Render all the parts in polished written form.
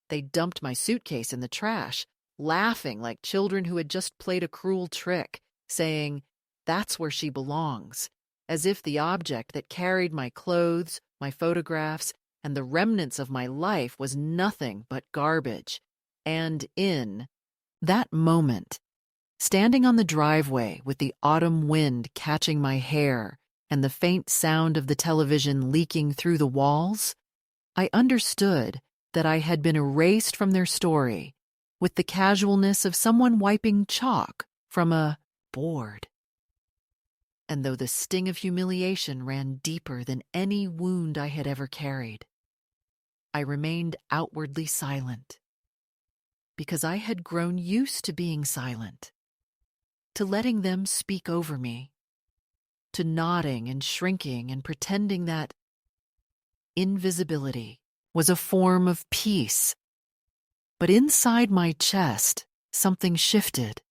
They dumped my suitcase in the trash, laughing like children who had just played a cruel trick, saying, "That's where she belongs," as if the object that carried my clothes, my photographs, and the remnants of my life was nothing but garbage. And in that moment, standing on the driveway with the autumn wind catching my hair and the faint sound of the television leaking through the walls, I understood that I had been erased from their story with the casualness of someone wiping chalk from a board. And though the sting of humiliation ran deeper than any wound I had ever carried, I remained outwardly silent, because I had grown used to being silent, to letting them speak over me, to nodding and shrinking and pretending that invisibility was a form of peace. But inside my chest, something shifted,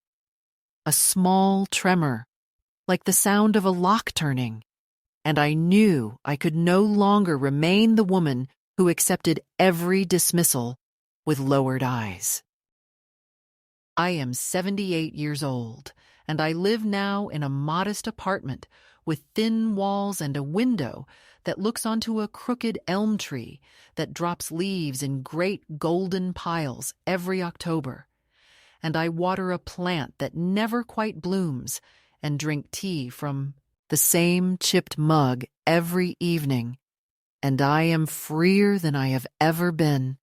a small tremor, like the sound of a lock turning, and I knew I could no longer remain the woman who accepted every dismissal with lowered eyes. I am 78 years old, and I live now in a modest apartment with thin walls and a window that looks onto a crooked elm tree that drops leaves in great golden piles every October. And I water a plant that never quite blooms and drink tea from the same chipped mug every evening, and I am freer than I have ever been.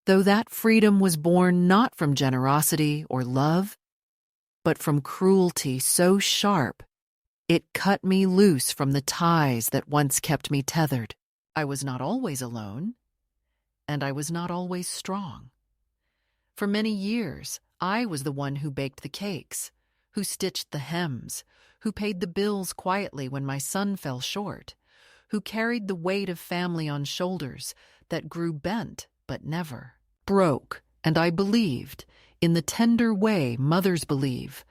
Though that freedom was born not from generosity or love, but from cruelty so sharp it cut me loose from the ties that once kept me tethered. I was not always alone, and I was not always strong. For many years, I was the one who baked the cakes, who stitched the hems, who paid the bills quietly when my son fell short, who carried the weight of family on shoulders that grew bent but never broke. And I believed, in the tender way mothers believe,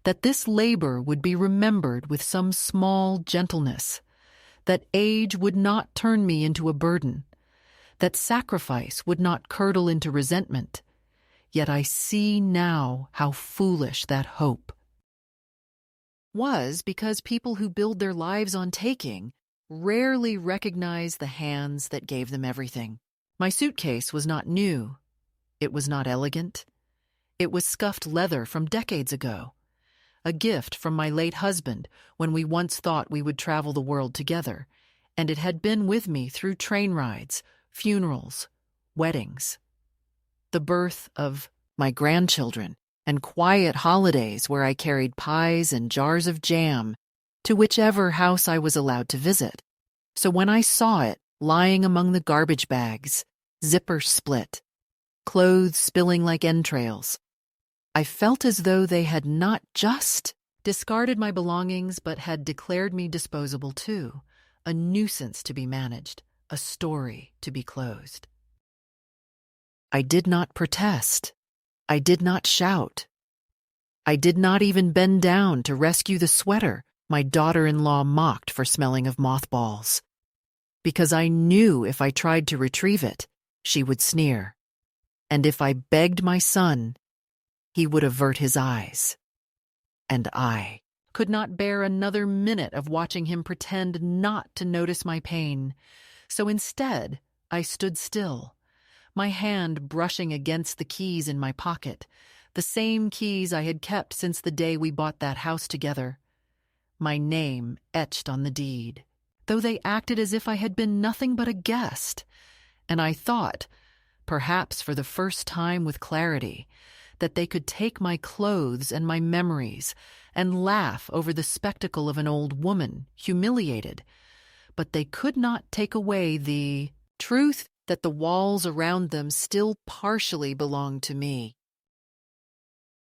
that this labor would be remembered with some small gentleness, that age would not turn me into a burden, that sacrifice would not curdle into resentment. Yet I see now how foolish that hope was, because people who build their lives on taking rarely recognize the hands that gave them everything. My suitcase was not new. It was not elegant. It was scuffed leather from decades ago, a gift from my late husband when we once thought we would travel the world together, and it had been with me through train rides, funerals, weddings, the birth of my grandchildren, and quiet holidays where I carried pies and jars of jam to whichever house I was allowed to visit. So when I saw it lying among the garbage bags, zipper split, clothes spilling like entrails, I felt as though they had not just discarded my belongings but had declared me disposable too, a nuisance to be managed, a story to be closed. I did not protest. I did not shout. I did not even bend down to rescue the sweater my daughter-in-law mocked for smelling of mothballs, because I knew if I tried to retrieve it, she would sneer, and if I begged my son, he would avert his eyes. And I could not bear another minute of watching him pretend not to notice my pain, so instead I stood still, my hand brushing against the keys in my pocket, the same keys I had kept since the day we bought that house together, my name etched on the deed, though they acted as if I had been nothing but a guest, and I thought, perhaps for the first time with clarity, that they could take my clothes and my memories and laugh over the spectacle of an old woman, humiliated, but they could not take away the truth that the walls around them still partially belonged to me.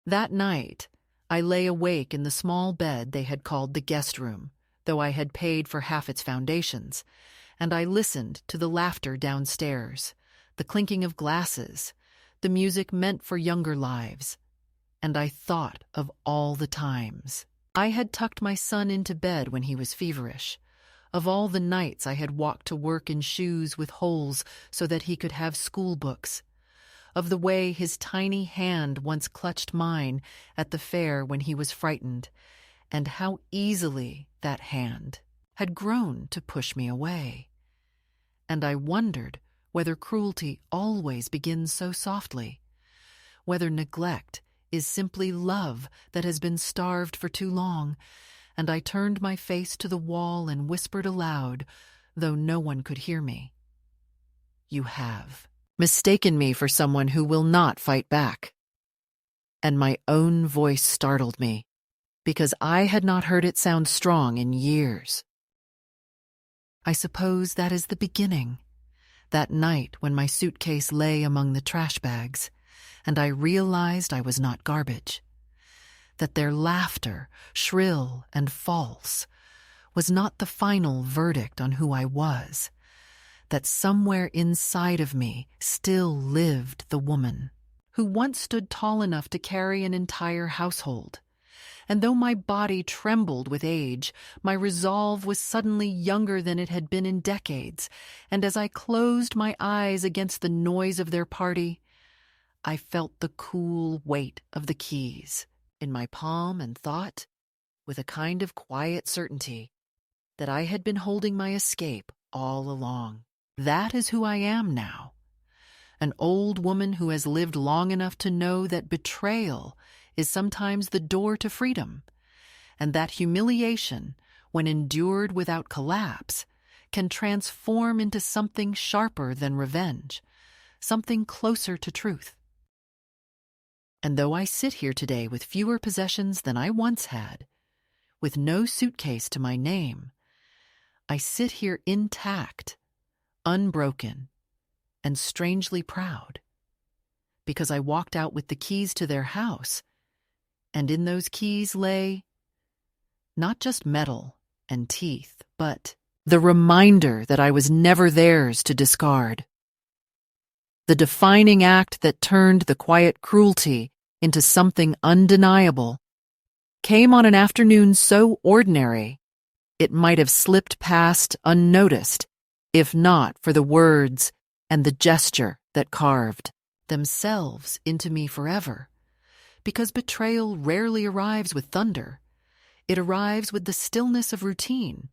That night, I lay awake in the small bed they had called the guest room, though I had paid for half its foundations, and I listened to the laughter downstairs, the clinking of glasses, the music meant for younger lives, and I thought of all the times I had tucked my son into bed when he was feverish, of all the nights I had walked to work in shoes with holes so that he could have school books, of the way his tiny hand once clutched mine at the fair when he was frightened, and how easily that hand had grown to push me away. And I wondered whether cruelty always begins so softly, whether neglect is simply love that has been starved for too long, and I turned my face to the wall and whispered aloud, though no one could hear me. You have mistaken me for someone who will not fight back. And my own voice startled me, because I had not heard it sound strong in years. I suppose that is the beginning, that night when my suitcase lay among the trash bags, and I realized I was not garbage, that their laughter, shrill and false, was not the final verdict on who I was, that somewhere inside of me still lived the woman who once stood tall enough to carry an entire household. And though my body trembled with age, my resolve was suddenly younger than it had been in decades, and as I closed my eyes against the noise of their party, I felt the cool weight of the keys in my palm and thought, with a kind of quiet certainty, that I had been holding my escape all along. That is who I am now, an old woman who has lived long enough to know that betrayal is sometimes the door to freedom, and that humiliation, when endured without collapse, can transform into something sharper than revenge, something closer to truth. And though I sit here today with fewer possessions than I once had, with no suitcase to my name, I sit here intact, unbroken, and strangely proud, because I walked out with the keys to their house, and in those keys lay not just metal and teeth, but the reminder that I was never theirs to discard. The defining act that turned the quiet cruelty into something undeniable came on an afternoon so ordinary it might have slipped past unnoticed, if not for the words and the gesture that carved themselves into me forever. Because betrayal rarely arrives with thunder. It arrives with the stillness of routine.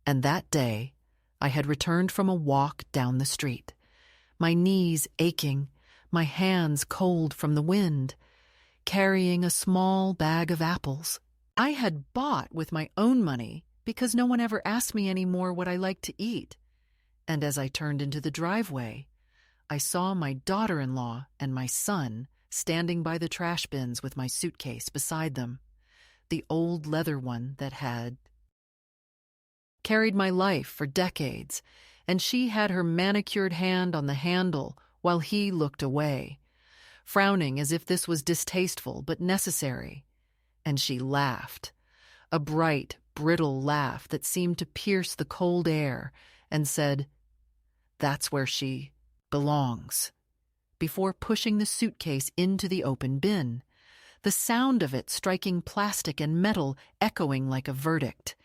And that day, I had returned from a walk down the street, my knees aching, my hands cold from the wind, carrying a small bag of apples I had bought with my own money because no one ever asked me anymore what I liked to eat. And as I turned into the driveway, I saw my daughter-in-law and my son standing by the trash bins with my suitcase beside them, the old leather one that had carried my life for decades, and she had her manicured hand on the handle while he looked away, frowning as if this was distasteful but necessary. And she laughed, a bright, brittle laugh that seemed to pierce the cold air, and said, "That's where she belongs," before pushing the suitcase into the open bin, the sound of it striking plastic and metal echoing like a verdict.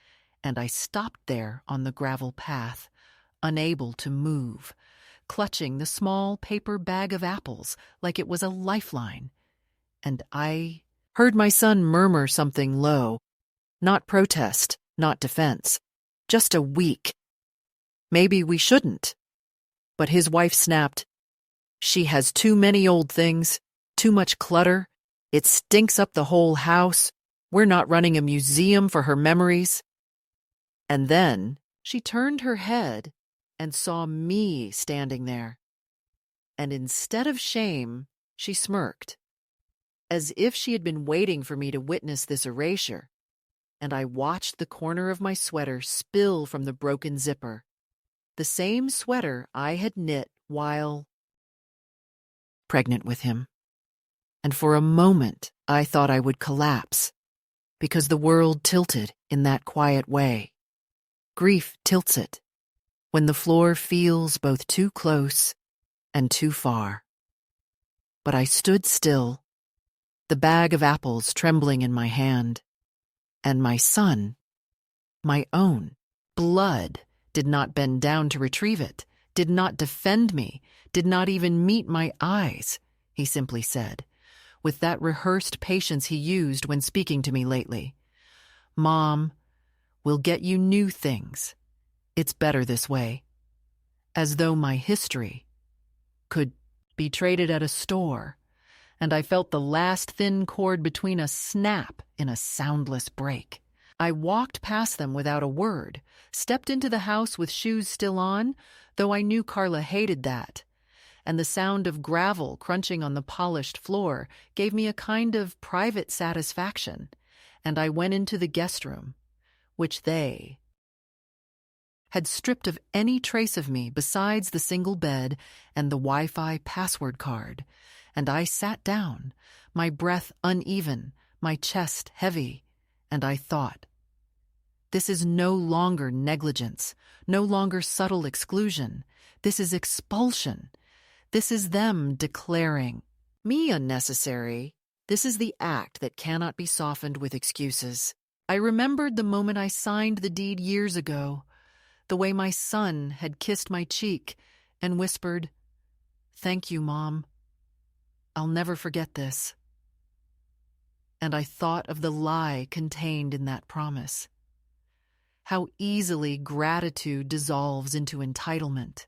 And I stopped there on the gravel path, unable to move, clutching the small paper bag of apples like it was a lifeline. And I heard my son murmur something low, not protest, not defense, just a weak, "Maybe we shouldn't." But his wife snapped, "She has too many old things, too much clutter. It stinks up the whole house. We're not running a museum for her memories." And then she turned her head and saw me standing there. And instead of shame, she smirked, as if she had been waiting for me to witness this erasure. And I watched the corner of my sweater spill from the broken zipper, the same sweater I had knit while pregnant with him. And for a moment, I thought I would collapse, because the world tilted in that quiet way. Grief tilts it, when the floor feels both too close and too far. But I stood still, the bag of apples trembling in my hand, and my son, my own, blood, did not bend down to retrieve it, did not defend me, did not even meet my eyes, he simply said, with that rehearsed patience he used when speaking to me lately. "Mom, we'll get you new things. It's better this way." As though my history could be traded at a store, and I felt the last thin cord between us snap in a soundless break. I walked past them without a word, stepped into the house with shoes still on, though I knew Carla hated that, and the sound of gravel crunching on the polished floor gave me a kind of private satisfaction, and I went into the guest room, which they had stripped of any trace of me besides the single bed and the Wi-Fi password card, and I sat down, my breath uneven, my chest heavy, and I thought, this is no longer negligence, no longer subtle exclusion. This is expulsion. This is them declaring me unnecessary. This is the act that cannot be softened with excuses. I remembered the moment I signed the deed years ago, the way my son had kissed my cheek and whispered, "Thank you, Mom. I'll never forget this." And I thought of the lie contained in that promise. How easily gratitude dissolves into entitlement.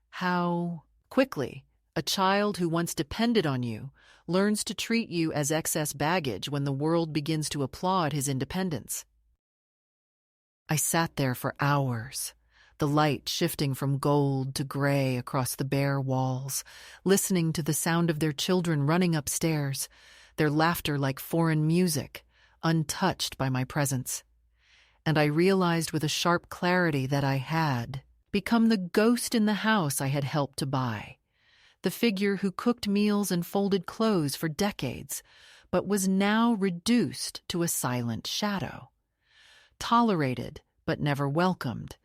How quickly a child who once depended on you learns to treat you as excess baggage when the world begins to applaud his independence. I sat there for hours, the light shifting from gold to gray across the bare walls, listening to the sound of their children running upstairs, their laughter like foreign music, untouched by my presence. And I realized with a sharp clarity that I had become the ghost in the house I had helped to buy, the figure who cooked meals and folded clothes for decades, but was now reduced to a silent shadow. Tolerated, but never welcomed,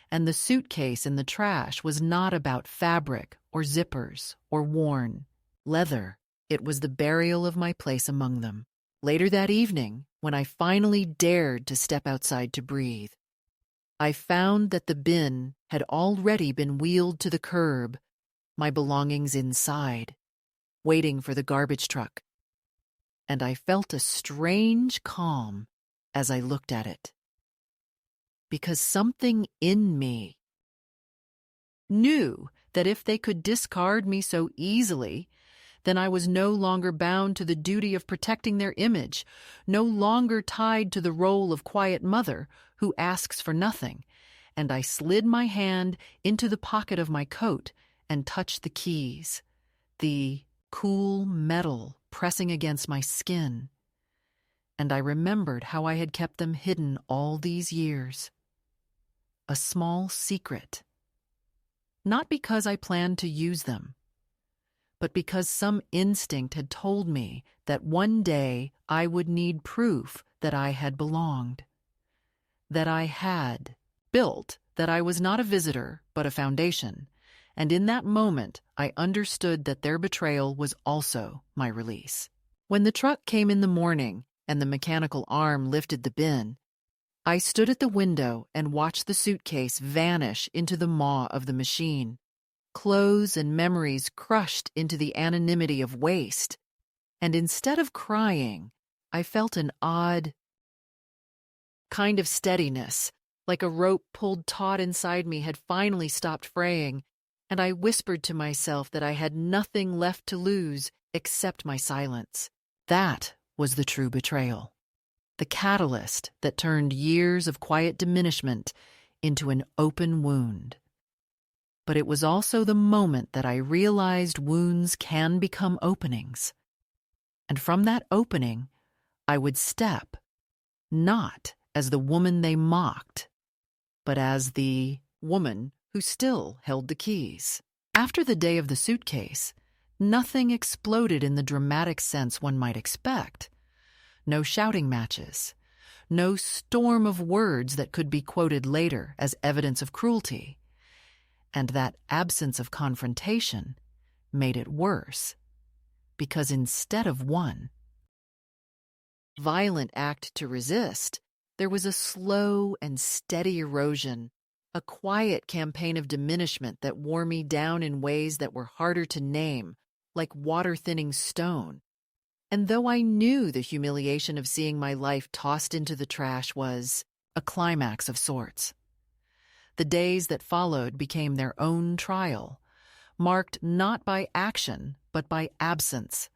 and the suitcase in the trash was not about fabric or zippers or worn leather. It was the burial of my place among them. Later that evening, when I finally dared to step outside to breathe, I found that the bin had already been wheeled to the curb, my belongings inside, waiting for the garbage truck. And I felt a strange calm as I looked at it. Because something in me knew that if they could discard me so easily, then I was no longer bound to the duty of protecting their image, no longer tied to the role of quiet mother who asks for nothing, and I slid my hand into the pocket of my coat and touched the keys, the cool metal pressing against my skin, and I remembered how I had kept them hidden all these years. A small secret. Not because I planned to use them, but because some instinct had told me that one day I would need proof that I had belonged, that I had built, that I was not a visitor but a foundation, and in that moment I understood that their betrayal was also my release. When the truck came in the morning and the mechanical arm lifted the bin, I stood at the window and watched the suitcase vanish into the maw of the machine, clothes and memories crushed into the anonymity of waste. And instead of crying, I felt an odd kind of steadiness, like a rope pulled taut inside me had finally stopped fraying, and I whispered to myself that I had nothing left to lose except my silence. That was the true betrayal. The catalyst that turned years of quiet diminishment into an open wound. But it was also the moment that I realized wounds can become openings. And from that opening, I would step, not as the woman they mocked, but as the woman who still held the keys. After the day of the suitcase, nothing exploded in the dramatic sense one might expect. No shouting matches, no storm of words that could be quoted later as evidence of cruelty. And that absence of confrontation made it worse, because instead of one violent act to resist, There was a slow and steady erosion, a quiet campaign of diminishment that wore me down in ways that were harder to name, like water-thinning stone. And though I knew the humiliation of seeing my life tossed into the trash was a climax of sorts, the days that followed became their own trial, marked not by action, but by absence,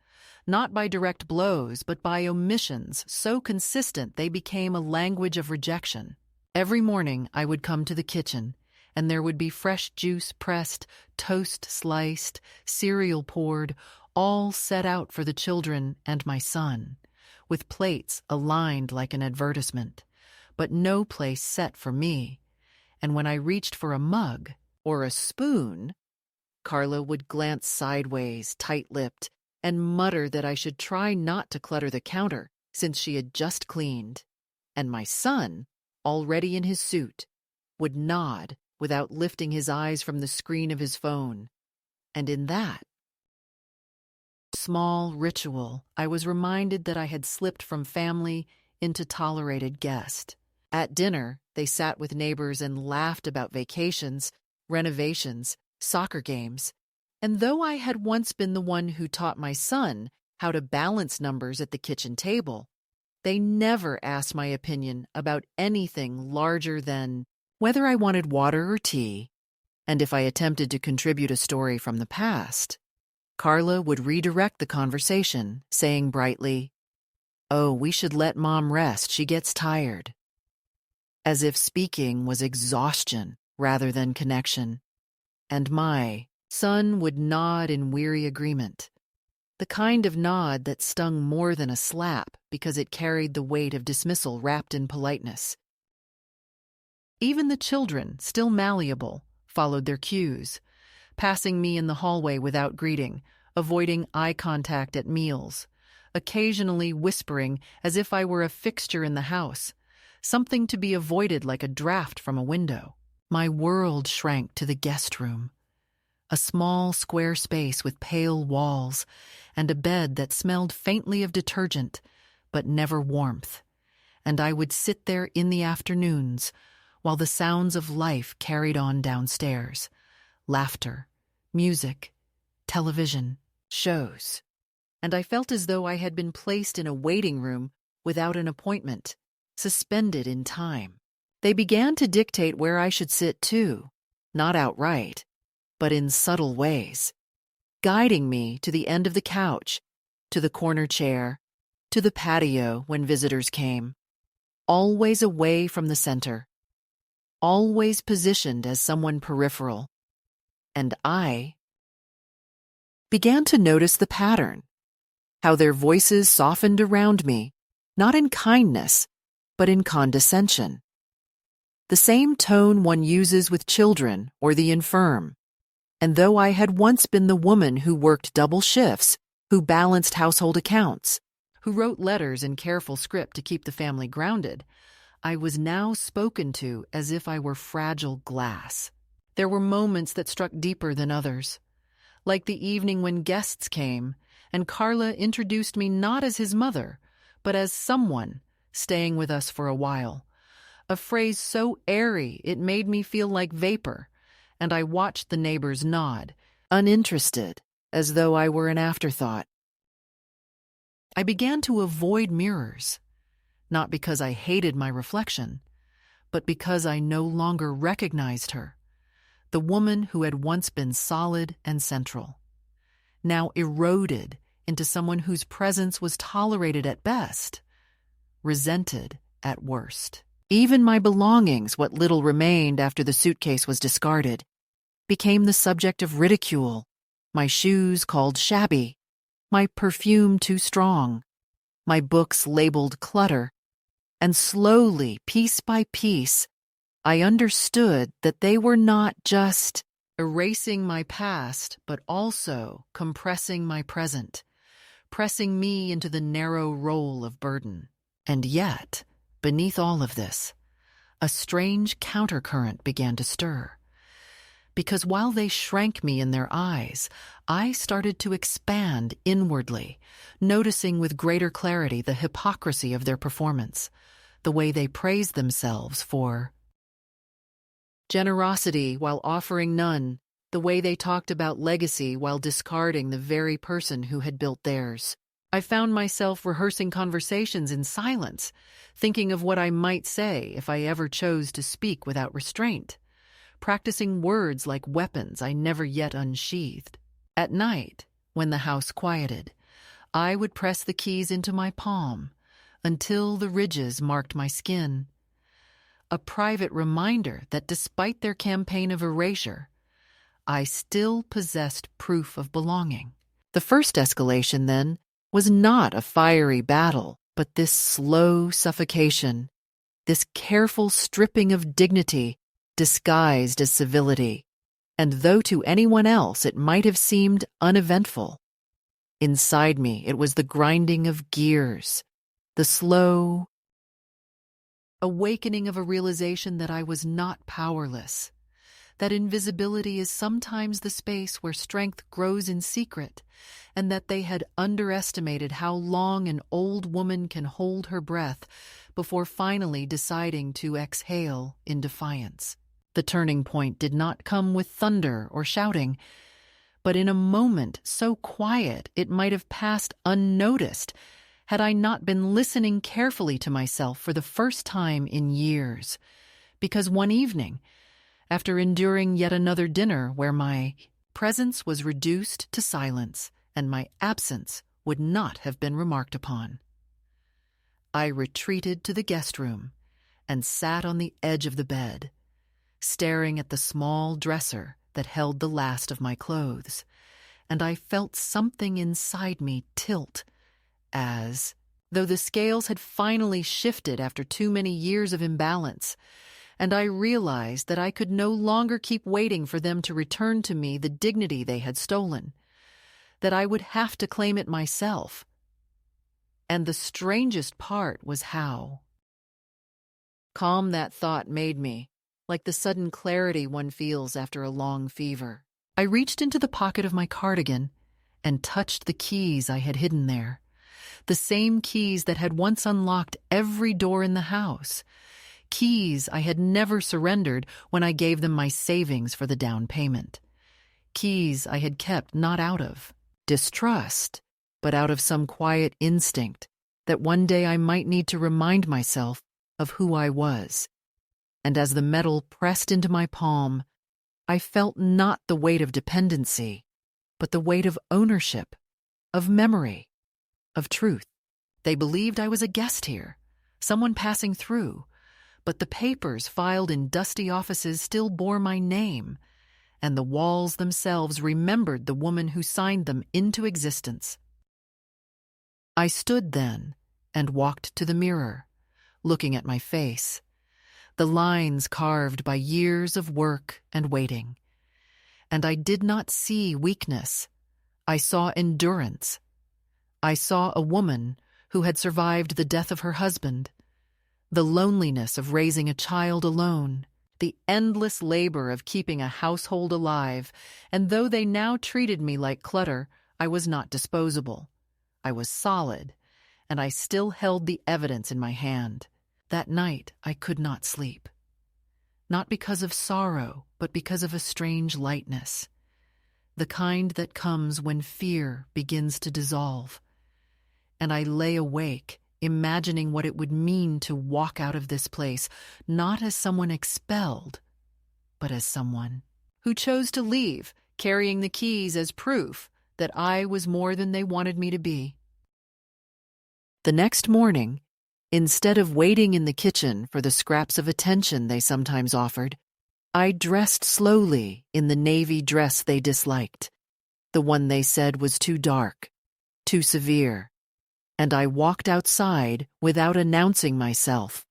not by direct blows, but by omissions so consistent they became a language of rejection. Every morning I would come to the kitchen, and there would be fresh juice pressed, toast sliced, cereal poured, all set out for the children and my son, with plates aligned like an advertisement, but no place set for me. And when I reached for a mug or a spoon, Carla would glance sideways, tight-lipped, and mutter that I should try not to clutter the counter since she had just cleaned. And my son, already in his suit, would nod without lifting his eyes from the screen of his phone. And in that small ritual, I was reminded that I had slipped from family into tolerated guest. At dinner, they sat with neighbors and laughed about vacations, renovations, soccer games. And though I had once been the one who taught my son how to balance numbers at the kitchen table, they never asked my opinion about anything larger than whether I wanted water or tea, and if I attempted to contribute a story from the past. Carla would redirect the conversation, saying brightly, "Oh, we should let Mom rest, she gets tired," as if speaking was exhaustion rather than connection. And my son would nod in weary agreement, the kind of nod that stung more than a slap because it carried the weight of dismissal wrapped in politeness. Even the children, still malleable, followed their cues, passing me in the hallway without greeting, avoiding eye contact at meals, occasionally whispering as if I were a fixture in the house, something to be avoided like a draft from a window. My world shrank to the guest room, a small square space with pale walls and a bed that smelled faintly of detergent, but never warmth. And I would sit there in the afternoons while the sounds of life carried on downstairs. Laughter, music, television, shows. And I felt as though I had been placed in a waiting room without an appointment, suspended in time. They began to dictate where I should sit too, not outright, but in subtle ways, guiding me to the end of the couch, to the corner chair, to the patio when visitors came, always away from the center, always positioned as someone peripheral. And I began to notice the pattern, how their voices softened around me, not in kindness, but in condescension. The same tone one uses with children or the infirm. And though I had once been the woman who worked double shifts, who balanced household accounts, who wrote letters in careful script to keep the family grounded, I was now spoken to as if I were fragile glass. There were moments that struck deeper than others, like the evening when guests came, and Carla introduced me not as his mother, but as someone staying with us for a while. A phrase so airy it made me feel like vapor, and I watched the neighbors nod, uninterested, as though I were an afterthought. I began to avoid mirrors, not because I hated my reflection, but because I no longer recognized her, the woman who had once been solid and central, now eroded into someone whose presence was tolerated at best, resented at worst. Even my belongings, what little remained after the suitcase was discarded, became the subject of ridicule, my shoes called shabby, my perfume too strong, my books labeled clutter, and slowly, piece by piece, I understood that they were not just erasing my past, but also compressing my present, pressing me into the narrow role of burden. And yet, beneath all of this, a strange countercurrent began to stir. Because while they shrank me in their eyes, I started to expand inwardly, noticing with greater clarity the hypocrisy of their performance, the way they praised themselves for generosity while offering none, the way they talked about legacy while discarding the very person who had built theirs. I found myself rehearsing conversations in silence, thinking of what I might say if I ever chose to speak without restraint, practicing words like weapons I never yet unsheathed. At night, when the house quieted, I would press the keys into my palm until the ridges marked my skin, a private reminder that despite their campaign of erasure, I still possessed proof of belonging. The first escalation, then, was not a fiery battle, but this slow suffocation, this careful stripping of dignity disguised as civility, and though to anyone else it might have seemed uneventful, inside me it was the grinding of gears, the slow awakening of a realization that I was not powerless, that invisibility is sometimes the space where strength grows in secret, and that they had underestimated how long an old woman can hold her breath before finally deciding to exhale in defiance. The turning point did not come with thunder or shouting, but in a moment so quiet it might have passed unnoticed had I not been listening carefully to myself for the first time in years. Because one evening, after enduring yet another dinner where my presence was reduced to silence and my absence would not have been remarked upon, I retreated to the guest room and sat on the edge of the bed, staring at the small dresser that held the last of my clothes, and I felt something inside me tilt as though the scales had finally shifted after too many years of imbalance, and I realized that I could no longer keep waiting for them to return to me the dignity they had stolen, that I would have to claim it myself. And the strangest part was how calm that thought made me, like the sudden clarity one feels after a long fever. I reached into the pocket of my cardigan and touched the keys I had hidden there, the same keys that had once unlocked every door in the house, keys I had never surrendered when I gave them my savings for the down payment, keys I had kept not out of distrust, but out of some quiet instinct that one day I might need to remind myself of who I was. And as the metal pressed into my palm, I felt not the weight of dependency, but the weight of ownership, of memory, of truth. They believed I was a guest here, someone passing through, but the papers filed in dusty offices still bore my name, and the walls themselves remembered the woman who signed them into existence. I stood then and walked to the mirror, looking at my face, the lines carved by years of work and waiting. And I did not see weakness. I saw endurance. I saw a woman who had survived the death of her husband, the loneliness of raising a child alone, the endless labor of keeping a household alive, and though they now treated me like clutter, I was not disposable. I was solid, and I still held the evidence in my hand. That night I could not sleep. Not because of sorrow, but because of a strange lightness, the kind that comes when fear begins to dissolve. And I lay awake, imagining what it would mean to walk out of this place, not as someone expelled, but as someone who chose to leave, carrying the keys as proof that I was more than they wanted me to be. The next morning, instead of waiting in the kitchen for the scraps of attention they sometimes offered, I dressed slowly in the navy dress they disliked, the one they said was too dark, too severe, and I walked outside without announcing myself,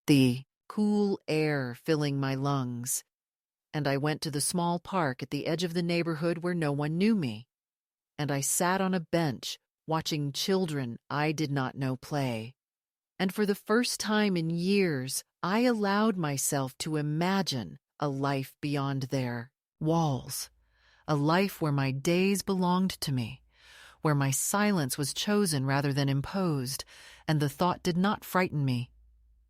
the cool air filling my lungs, and I went to the small park at the edge of the neighborhood where no one knew me, and I sat on a bench watching children I did not know play. And for the first time in years, I allowed myself to imagine a life beyond their walls, a life where my days belonged to me, where my silence was chosen rather than imposed, and the thought did not frighten me.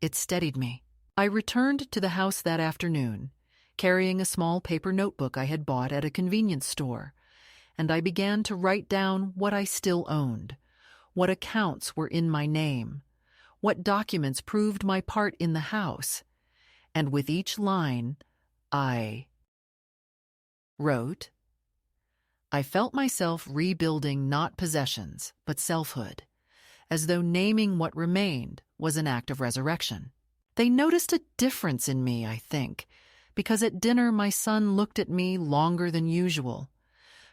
It steadied me. I returned to the house that afternoon, carrying a small paper notebook I had bought at a convenience store, and I began to write down what I still owned, what accounts were in my name, what documents proved my part in the house, and with each line, I wrote, I felt myself rebuilding not possessions, but selfhood, as though naming what remained was an act of resurrection. They noticed a difference in me, I think, because at dinner my son looked at me longer than usual,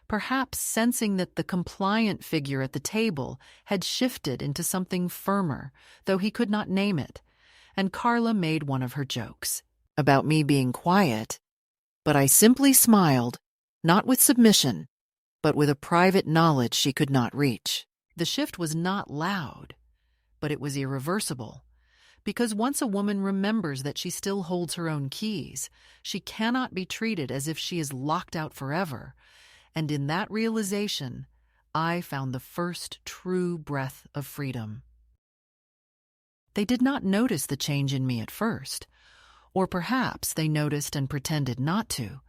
perhaps sensing that the compliant figure at the table had shifted into something firmer, though he could not name it, and Carla made one of her jokes about me being quiet, but I simply smiled, not with submission, but with a private knowledge she could not reach. The shift was not loud, but it was irreversible, because once a woman remembers that she still holds her own keys, she cannot be treated as if she is locked out forever, and in that realization, I found the first true breath of freedom. They did not notice the change in me at first, or perhaps they noticed and pretended not to,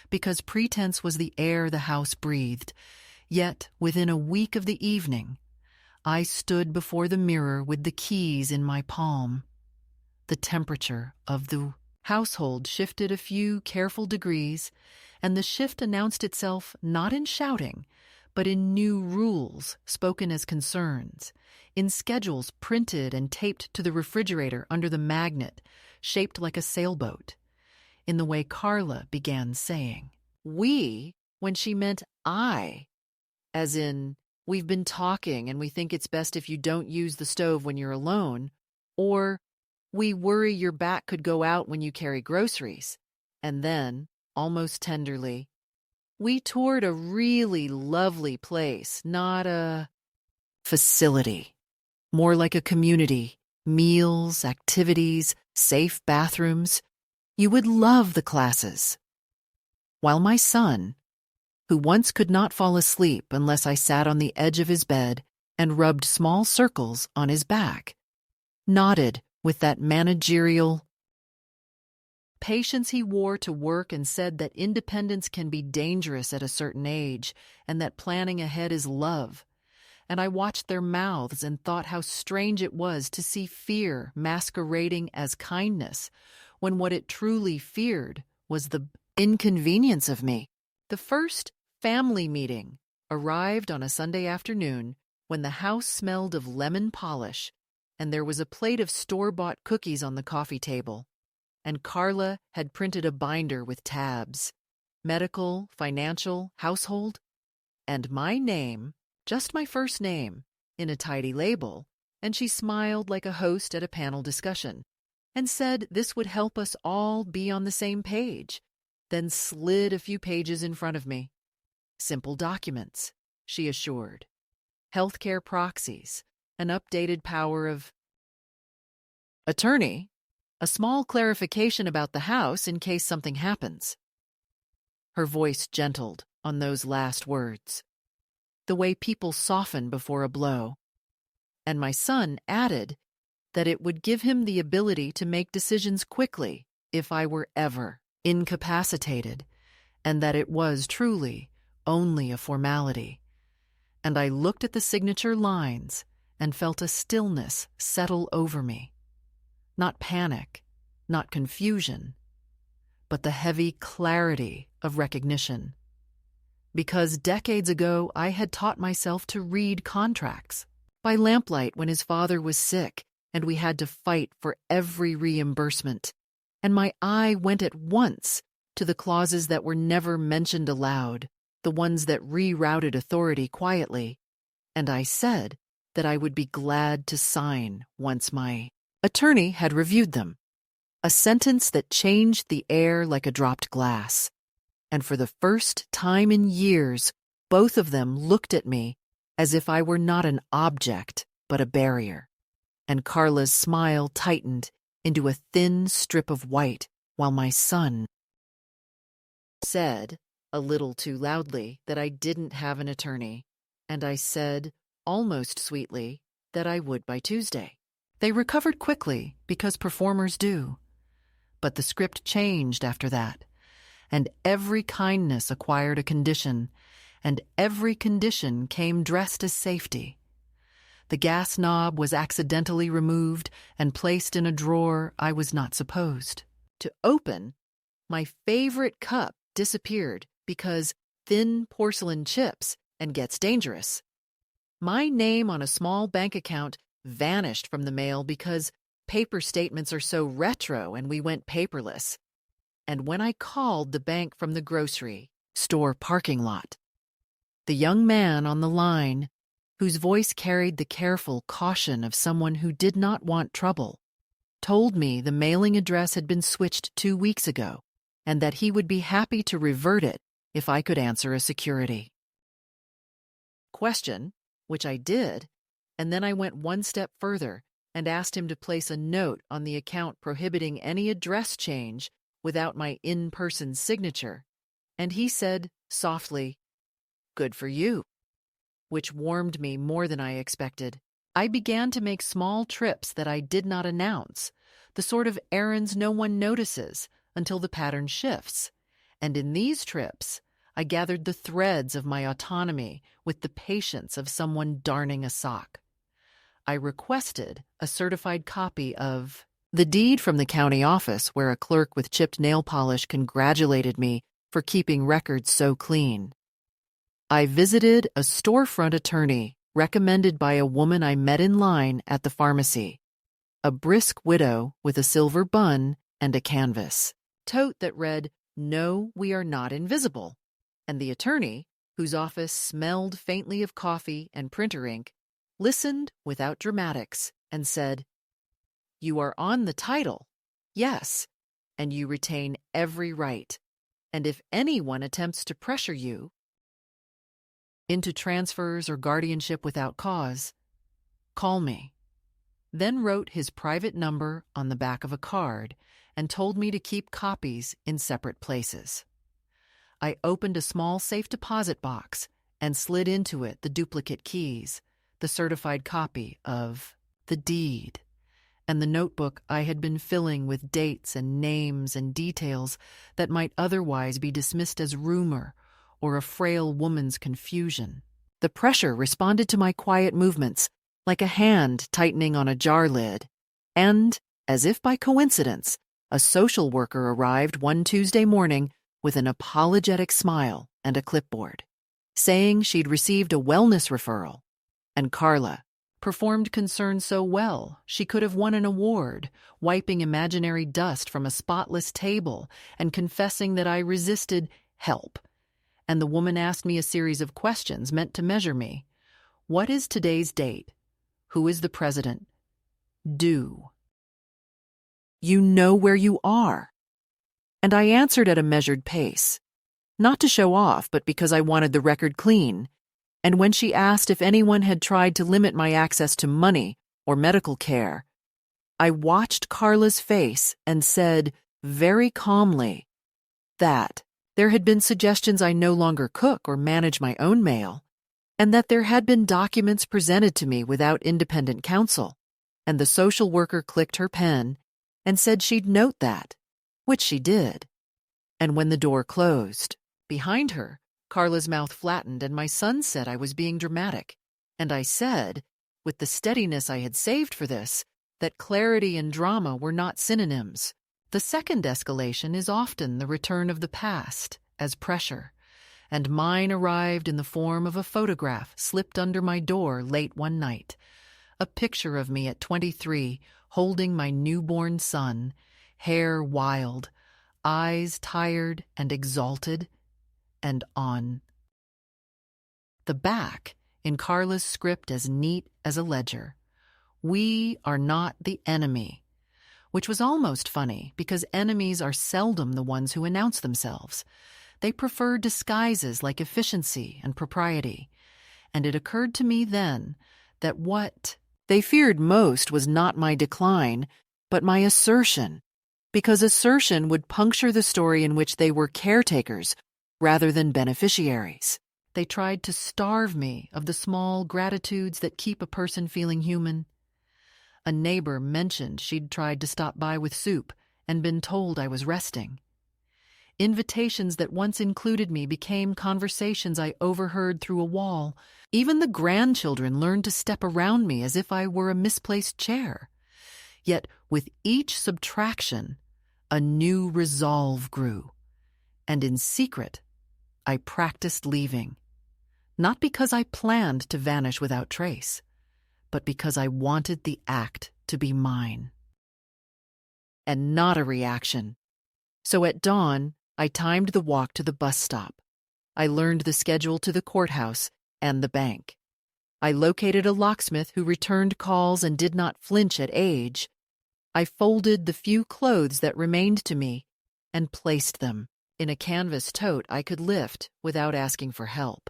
because pretense was the air the house breathed. Yet, within a week of the evening, I stood before the mirror with the keys in my palm. The temperature of the household shifted a few careful degrees, and the shift announced itself not in shouting, but in new rules spoken as concerns, in schedules printed and taped to the refrigerator under the magnet, shaped like a sailboat, in the way Carla began saying "we" when she meant "I," as in, we've been talking and we think it's best if you don't use the stove when you're alone, or we worry your back could go out when you carry groceries. And then, almost tenderly, we toured a really lovely place, not a facility, more like a community, meals, activities, safe bathrooms. You would love the classes. While my son, who once could not fall asleep unless I sat on the edge of his bed and rubbed small circles on his back, nodded with that managerial patience he wore to work and said that independence can be dangerous at a certain age and that planning ahead is love. And I watched their mouths and thought how strange it was to see fear masquerading as kindness when what it truly feared was the inconvenience of me. The first family meeting arrived on a Sunday afternoon when the house smelled of lemon polish and there was a plate of store-bought cookies on the coffee table, and Carla had printed a binder with tabs, medical, financial, household, and my name, just my first name, in a tidy label, and she smiled like a host at a panel discussion, and said this would help us all be on the same page, then slid a few pages in front of me. Simple documents, she assured. Healthcare proxies, an updated power of attorney, a small clarification about the house in case something happens. Her voice gentled on those last words, the way people soften before a blow. And my son added that it would give him the ability to make decisions quickly if I were ever incapacitated, and that it was truly only a formality. And I looked at the signature lines and felt a stillness settle over me. Not panic, not confusion, but the heavy clarity of recognition. Because decades ago I had taught myself to read contracts by lamplight when his father was sick and we had to fight for every reimbursement, and my eye went at once to the clauses that were never mentioned aloud, the ones that rerouted authority quietly, and I said that I would be glad to sign once my attorney had reviewed them. A sentence that changed the air like a dropped glass. And for the first time in years, both of them looked at me as if I were not an object, but a barrier. And Carla's smile tightened into a thin strip of white, while my son said, a little too loudly, that I didn't have an attorney, and I said, almost sweetly, that I would by Tuesday. They recovered quickly, because performers do. But the script changed after that, and every kindness acquired a condition, and every condition came dressed as safety. The gas knob was accidentally removed and placed in a drawer I was not supposed to open. My favorite cup disappeared because thin porcelain chips and gets dangerous. My name on a small bank account vanished from the mail because paper statements are so retro and we went paperless. And when I called the bank from the grocery store parking lot, the young man on the line, whose voice carried the careful caution of someone who did not want trouble, told me the mailing address had been switched 2 weeks ago and that he would be happy to revert it if I could answer a security question, which I did, and then I went one step further and asked him to place a note on the account prohibiting any address change without my in-person signature, and he said softly, "Good for you," which warmed me more than I expected. I began to make small trips that I did not announce, the sort of errands no one notices until the pattern shifts, and in these trips, I gathered the threads of my autonomy with the patience of someone darning a sock. I requested a certified copy of the deed from the county office where a clerk with chipped nail polish congratulated me for keeping records so clean. I visited a storefront attorney recommended by a woman I met in line at the pharmacy, a brisk widow with a silver bun and a canvas tote that read, "No, we are not invisible." And the attorney, whose office smelled faintly of coffee and printer ink, listened without dramatics and said, "You are on the title, yes, and you retain every right. And if anyone attempts to pressure you into transfers or guardianship without cause, call me." Then wrote his private number on the back of a card and told me to keep copies in separate places. I opened a small safe deposit box and slid into it the duplicate keys, the certified copy of the deed, and the notebook I had been filling with dates and names and details that might otherwise be dismissed as rumor or a frail woman's confusion. The pressure responded to my quiet movements, like a hand tightening on a jar lid, and, as if by coincidence, a social worker arrived one Tuesday morning with an apologetic smile and a clipboard, saying she'd received a wellness referral, and Carla performed concern so well she could have won an award, wiping imaginary dust from a spotless table and confessing that I resisted help. And the woman asked me a series of questions meant to measure me. What is today's date? Who is the president? Do you know where you are? And I answered at a measured pace, not to show off, but because I wanted the record clean. And when she asked if anyone had tried to limit my access to money or medical care, I watched Carla's face and said very calmly that there had been suggestions I no longer cook or manage my own mail, and that there had been documents presented to me without independent counsel, and the social worker clicked her pen and said she'd note that, which she did. And when the door closed behind her, Carla's mouth flattened and my son said I was being dramatic, and I said, with the steadiness I had saved for this, that clarity and drama were not synonyms. The second escalation is often the return of the past as pressure, and mine arrived in the form of a photograph slipped under my door late one night, a picture of me at 23 holding my newborn son, hair wild, eyes tired and exalted, and on the back, in Carla's script as neat as a ledger, "We are not the enemy," which was almost funny because enemies are seldom the ones who announce themselves. They prefer disguises like efficiency and propriety, and it occurred to me then that what they feared most was not my decline, but my assertion, because assertion would puncture the story in which they were caretakers rather than beneficiaries. They tried to starve me of the small gratitudes that keep a person feeling human. A neighbor mentioned she'd tried to stop by with soup and been told I was resting. Invitations that once included me became conversations I overheard through a wall. Even the grandchildren learned to step around me as if I were a misplaced chair. Yet with each subtraction, a new resolve grew. And in secret, I practiced leaving. Not because I planned to vanish without trace, but because I wanted the act to be mine. And not a reaction. So at dawn, I timed the walk to the bus stop. I learned the schedule to the courthouse and the bank. I located a locksmith who returned calls and did not flinch at age. I folded the few clothes that remained to me and placed them in a canvas tote I could lift without asking for help.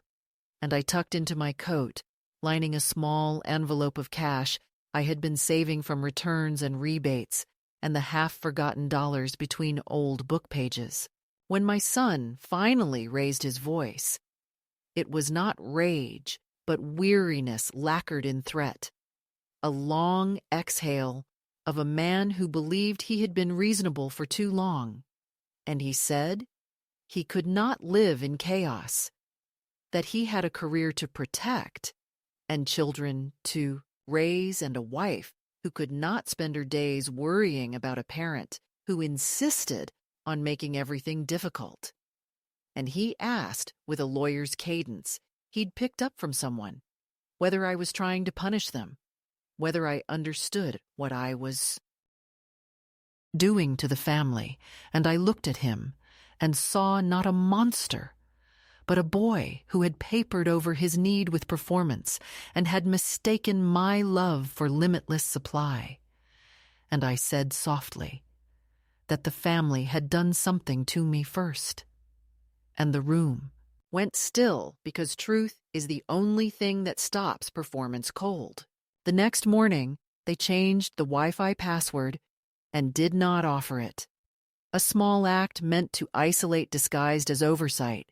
And I tucked into my coat, lining a small envelope of cash I had been saving from returns and rebates, and the half-forgotten dollars between old book pages. When my son finally raised his voice, it was not rage, but weariness lacquered in threat. A long exhale of a man who believed he had been reasonable for too long. And he said he could not live in chaos, that he had a career to protect and children to raise and a wife who could not spend her days worrying about a parent who insisted on making everything difficult. And he asked with a lawyer's cadence he'd picked up from someone, whether I was trying to punish them, whether I understood what I was doing to the family. And I looked at him and saw not a monster, but a boy who had papered over his need with performance and had mistaken my love for limitless supply. And I said softly that the family had done something to me first. And the room went still because truth is the only thing that stops performance cold. The next morning, they changed the Wi-Fi password and did not offer it. A small act meant to isolate disguised as oversight.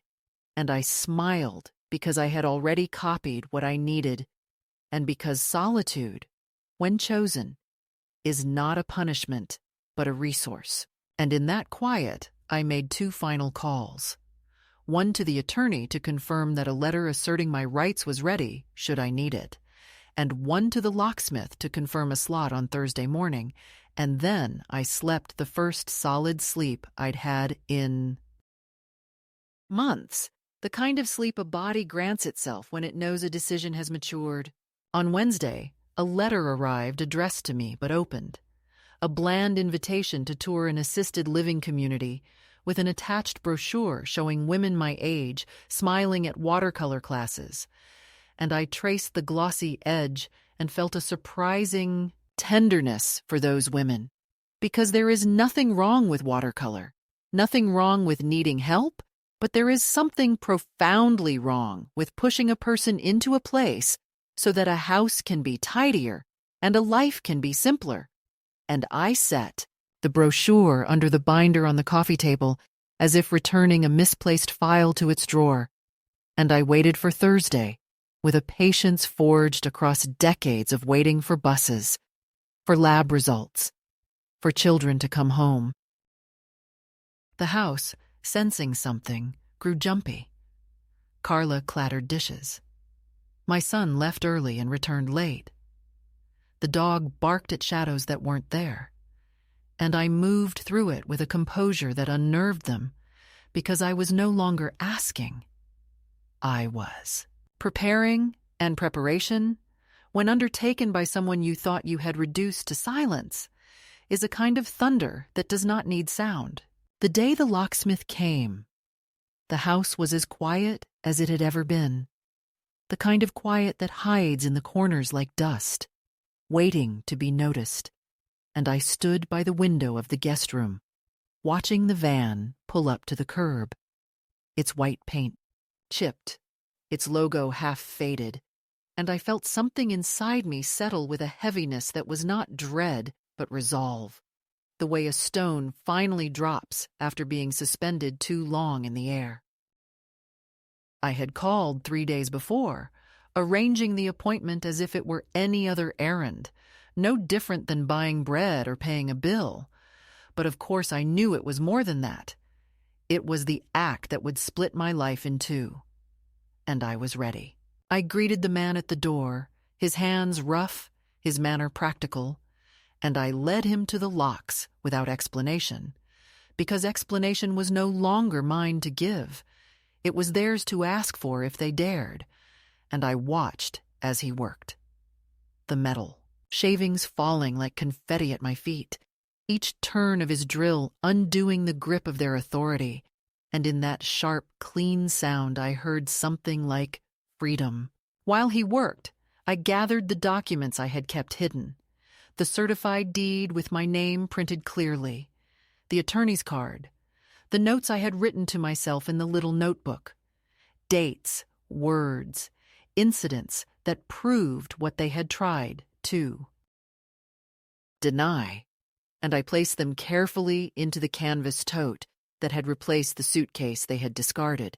And I smiled because I had already copied what I needed, and because solitude, when chosen, is not a punishment, but a resource. And in that quiet, I made 2 final calls. One to the attorney to confirm that a letter asserting my rights was ready, should I need it, and one to the locksmith to confirm a slot on Thursday morning, and then I slept the first solid sleep I'd had in months. The kind of sleep a body grants itself when it knows a decision has matured. On Wednesday, a letter arrived addressed to me but opened. A bland invitation to tour an assisted living community with an attached brochure showing women my age smiling at watercolor classes. And I traced the glossy edge and felt a surprising tenderness for those women. Because there is nothing wrong with watercolor, nothing wrong with needing help, but there is something profoundly wrong with pushing a person into a place so that a house can be tidier and a life can be simpler. And I set the brochure under the binder on the coffee table as if returning a misplaced file to its drawer. And I waited for Thursday with a patience forged across decades of waiting for buses, for lab results, for children to come home. The house, sensing something, grew jumpy. Carla clattered dishes. My son left early and returned late. The dog barked at shadows that weren't there. And I moved through it with a composure that unnerved them, because I was no longer asking. I was. Preparing and preparation, when undertaken by someone you thought you had reduced to silence, is a kind of thunder that does not need sound. The day the locksmith came, the house was as quiet as it had ever been, the kind of quiet that hides in the corners like dust, waiting to be noticed. And I stood by the window of the guest room, watching the van pull up to the curb, its white paint chipped, its logo half faded, and I felt something inside me settle with a heaviness that was not dread but resolve. The way a stone finally drops after being suspended too long in the air. I had called 3 days before, arranging the appointment as if it were any other errand, no different than buying bread or paying a bill. But of course I knew it was more than that. It was the act that would split my life in two. And I was ready. I greeted the man at the door, his hands rough, his manner practical, and I led him to the locks without explanation, because explanation was no longer mine to give. It was theirs to ask for if they dared, and I watched as he worked. The metal, shavings falling like confetti at my feet, each turn of his drill undoing the grip of their authority, and in that sharp, clean sound I heard something like freedom. While he worked, I gathered the documents I had kept hidden. The certified deed with my name printed clearly, the attorney's card, the notes I had written to myself in the little notebook, dates, words, incidents that proved what they had tried to deny, and I placed them carefully into the canvas tote that had replaced the suitcase they had discarded.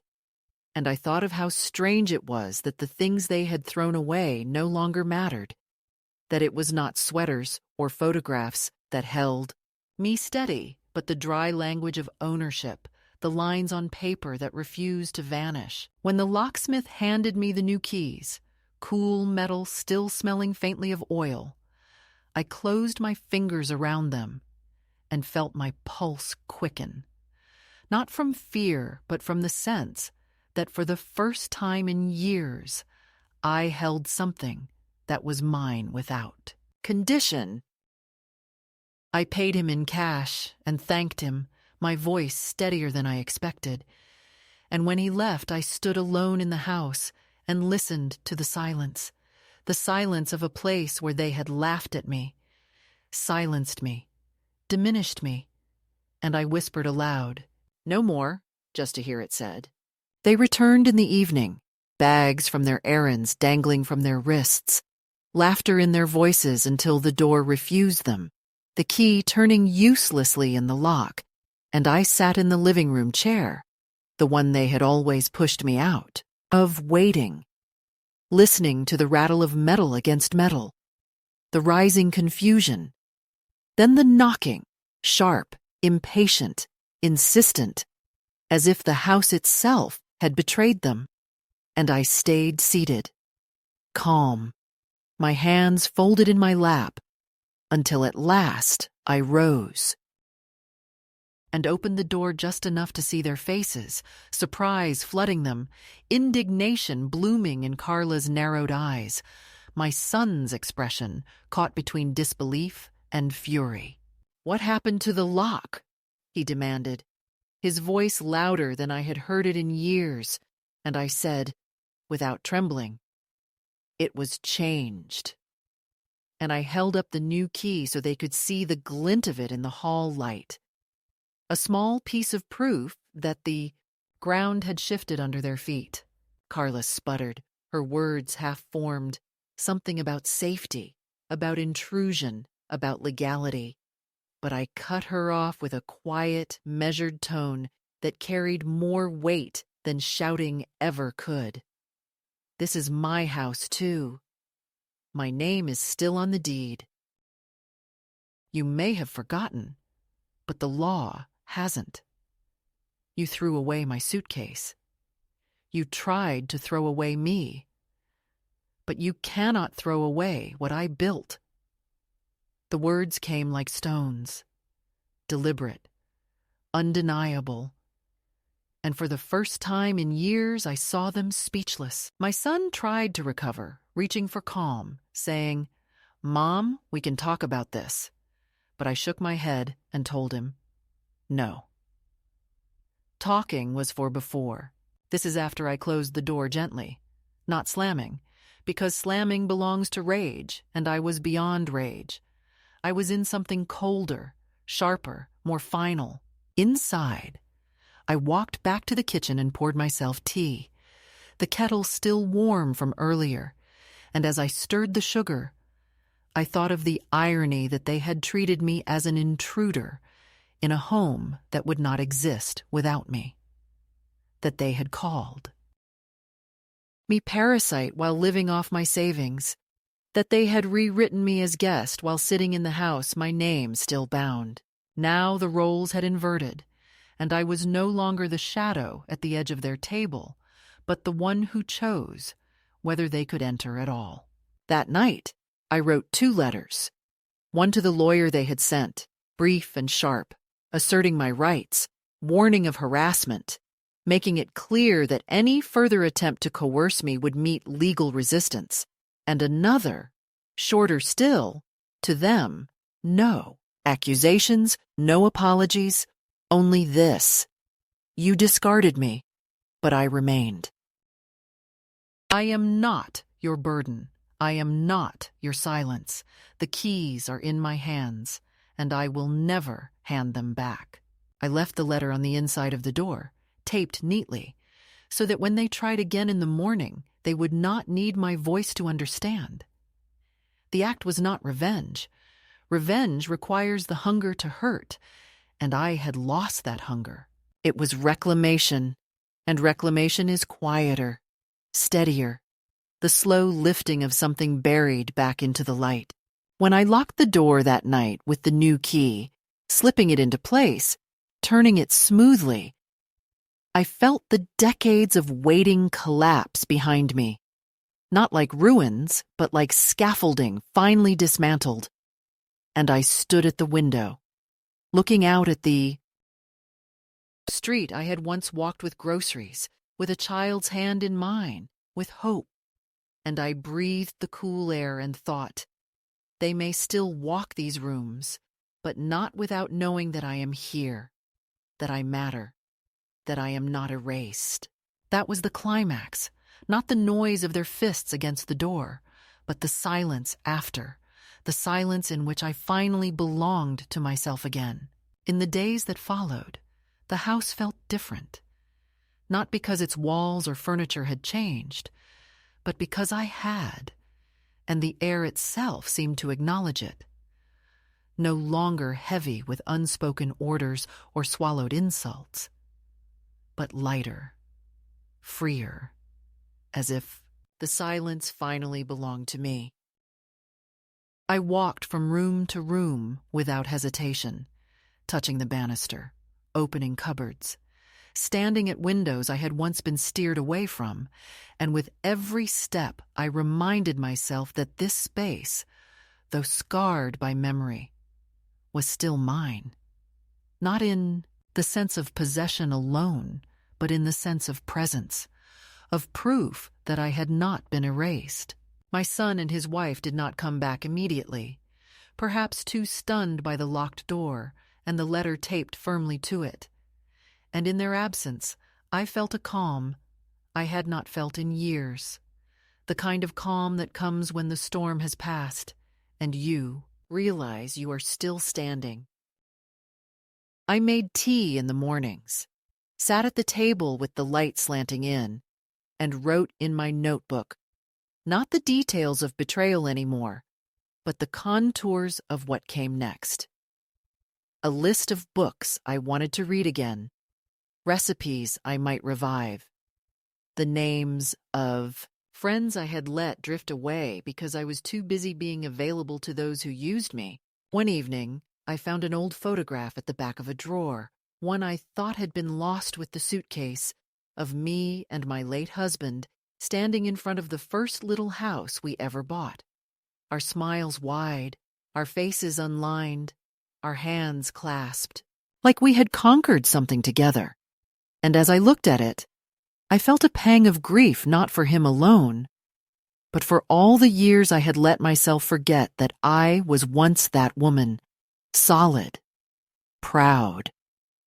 And I thought of how strange it was that the things they had thrown away no longer mattered, that it was not sweaters or photographs that held me steady, but the dry language of ownership, the lines on paper that refused to vanish. When the locksmith handed me the new keys, cool metal still smelling faintly of oil, I closed my fingers around them and felt my pulse quicken, not from fear, but from the sense that for the first time in years, I held something that was mine without condition. I paid him in cash and thanked him, my voice steadier than I expected. And when he left, I stood alone in the house and listened to the silence of a place where they had laughed at me, silenced me, diminished me, and I whispered aloud, "No more," just to hear it said. They returned in the evening, bags from their errands dangling from their wrists, laughter in their voices until the door refused them, the key turning uselessly in the lock, and I sat in the living room chair, the one they had always pushed me out of, waiting, listening to the rattle of metal against metal, the rising confusion, then the knocking, sharp, impatient, insistent, as if the house itself had betrayed them, and I stayed seated, calm, my hands folded in my lap, until at last I rose and opened the door just enough to see their faces, surprise flooding them, indignation blooming in Carla's narrowed eyes, my son's expression caught between disbelief and fury. "What happened to the lock?" he demanded, his voice louder than I had heard it in years, and I said, without trembling, "It was changed." And I held up the new key so they could see the glint of it in the hall light. A small piece of proof that the ground had shifted under their feet. Carla sputtered, her words half-formed, something about safety, about intrusion, about legality. But I cut her off with a quiet, measured tone that carried more weight than shouting ever could. "This is my house, too. My name is still on the deed. You may have forgotten, but the law hasn't. You threw away my suitcase. You tried to throw away me. But you cannot throw away what I built." The words came like stones, deliberate, undeniable, and for the first time in years I saw them speechless. My son tried to recover, reaching for calm, saying, "Mom, we can talk about this." But I shook my head and told him, "No." Talking was for before. This is after I closed the door gently, not slamming, because slamming belongs to rage, and I was beyond rage. I was in something colder, sharper, more final. Inside, I walked back to the kitchen and poured myself tea, the kettle still warm from earlier, and as I stirred the sugar, I thought of the irony that they had treated me as an intruder in a home that would not exist without me, that they had called me parasite while living off my savings, that they had rewritten me as guest while sitting in the house, my name still bound. Now the roles had inverted, and I was no longer the shadow at the edge of their table, but the one who chose whether they could enter at all. That night, I wrote 2 letters, one to the lawyer they had sent, brief and sharp, asserting my rights, warning of harassment, making it clear that any further attempt to coerce me would meet legal resistance, and another, shorter still, to them, no accusations, no apologies, only this: you discarded me, but I remained. I am not your burden. I am not your silence. The keys are in my hands, and I will never hand them back. I left the letter on the inside of the door, taped neatly, so that when they tried again in the morning, they would not need my voice to understand. The act was not revenge. Revenge requires the hunger to hurt, and I had lost that hunger. It was reclamation, and reclamation is quieter, steadier, the slow lifting of something buried back into the light. When I locked the door that night with the new key, slipping it into place, turning it smoothly, I felt the decades of waiting collapse behind me. Not like ruins, but like scaffolding finally dismantled. And I stood at the window, looking out at the street I had once walked with groceries, with a child's hand in mine, with hope. And I breathed the cool air and thought, they may still walk these rooms, but not without knowing that I am here, that I matter, that I am not erased. That was the climax, not the noise of their fists against the door, but the silence after, the silence in which I finally belonged to myself again. In the days that followed, the house felt different, not because its walls or furniture had changed, but because I had, and the air itself seemed to acknowledge it. No longer heavy with unspoken orders or swallowed insults, but lighter, freer, as if the silence finally belonged to me. I walked from room to room without hesitation, touching the banister, opening cupboards, standing at windows I had once been steered away from, and with every step I reminded myself that this space, though scarred by memory, was still mine. Not in the sense of possession alone, but in the sense of presence, of proof that I had not been erased. My son and his wife did not come back immediately, perhaps too stunned by the locked door and the letter taped firmly to it. And in their absence, I felt a calm I had not felt in years, the kind of calm that comes when the storm has passed and you realize you are still standing. I made tea in the mornings, sat at the table with the light slanting in, and wrote in my notebook, not the details of betrayal anymore, but the contours of what came next. A list of books I wanted to read again, recipes I might revive, the names of friends I had let drift away because I was too busy being available to those who used me. One evening, I found an old photograph at the back of a drawer, one I thought had been lost with the suitcase, of me and my late husband standing in front of the first little house we ever bought. Our smiles wide, our faces unlined, our hands clasped, like we had conquered something together. And as I looked at it, I felt a pang of grief not for him alone, but for all the years I had let myself forget that I was once that woman, solid, proud,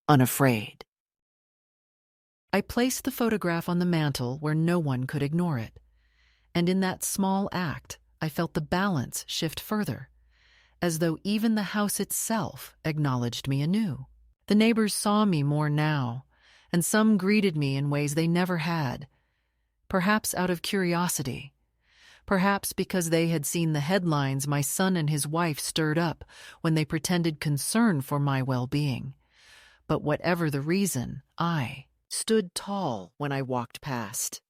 unafraid. I placed the photograph on the mantel where no one could ignore it, and in that small act, I felt the balance shift further, as though even the house itself acknowledged me anew. The neighbors saw me more now, and some greeted me in ways they never had, perhaps out of curiosity, perhaps because they had seen the headlines my son and his wife stirred up when they pretended concern for my well-being. But whatever the reason, I stood tall when I walked past,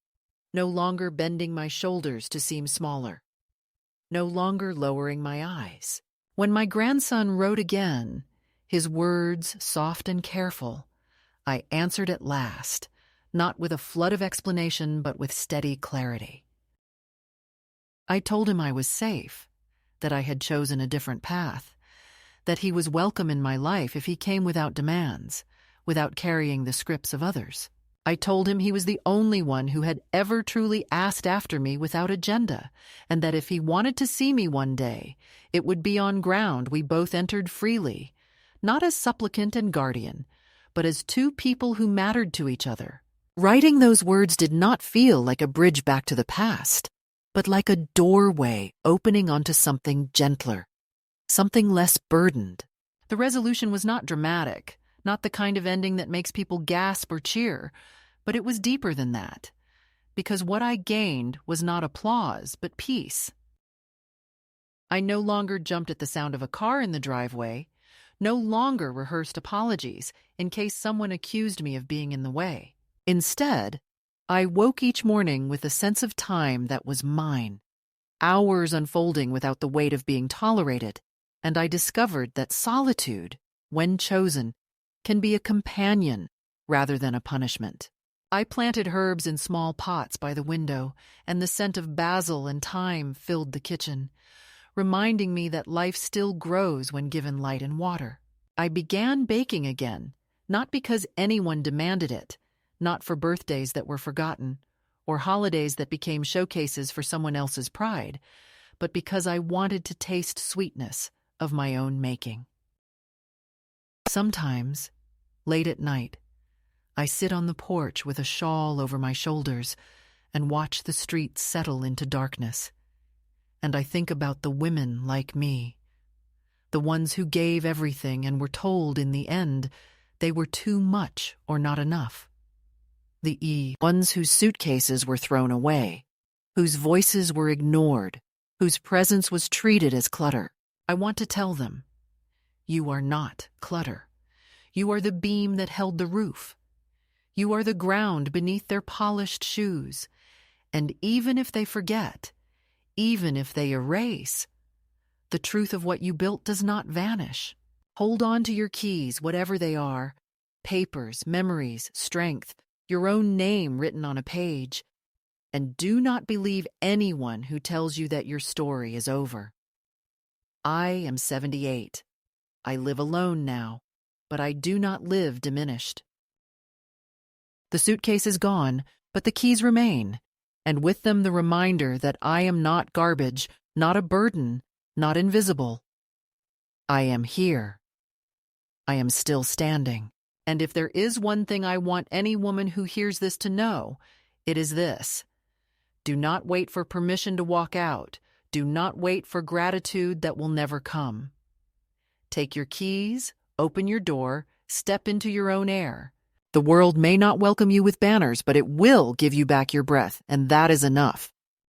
no longer bending my shoulders to seem smaller. no longer lowering my eyes. When my grandson wrote again, his words soft and careful, I answered at last, not with a flood of explanation, but with steady clarity. I told him I was safe, that I had chosen a different path, that he was welcome in my life if he came without demands, without carrying the scripts of others. I told him he was the only one who had ever truly asked after me without agenda, and that if he wanted to see me one day, it would be on ground we both entered freely, not as supplicant and guardian, but as two people who mattered to each other. Writing those words did not feel like a bridge back to the past, but like a doorway opening onto something gentler, something less burdened. The resolution was not dramatic, not the kind of ending that makes people gasp or cheer, but it was deeper than that, because what I gained was not applause, but peace. I no longer jumped at the sound of a car in the driveway, no longer rehearsed apologies in case someone accused me of being in the way. Instead, I woke each morning with a sense of time that was mine, hours unfolding without the weight of being tolerated, and I discovered that solitude, when chosen, can be a companion rather than a punishment. I planted herbs in small pots by the window, and the scent of basil and thyme filled the kitchen, reminding me that life still grows when given light and water. I began baking again, not because anyone demanded it, not for birthdays that were forgotten, or holidays that became showcases for someone else's pride, but because I wanted to taste sweetness of my own making. Sometimes, late at night, I sit on the porch with a shawl over my shoulders and watch the streets settle into darkness. And I think about the women like me, the ones who gave everything and were told in the end they were too much or not enough. The ones whose suitcases were thrown away, whose voices were ignored, whose presence was treated as clutter. I want to tell them, you are not clutter. You are the beam that held the roof. You are the ground beneath their polished shoes. And even if they forget, even if they erase, the truth of what you built does not vanish. Hold on to your keys, whatever they are, papers, memories, strength, your own name written on a page, and do not believe anyone who tells you that your story is over. I am 78. I live alone now, but I do not live diminished. The suitcase is gone, but the keys remain, and with them the reminder that I am not garbage, not a burden, not invisible. I am here. I am still standing. And if there is one thing I want any woman who hears this to know, it is this. Do not wait for permission to walk out. Do not wait for gratitude that will never come. Take your keys, open your door, step into your own air. The world may not welcome you with banners, but it will give you back your breath, and that is enough.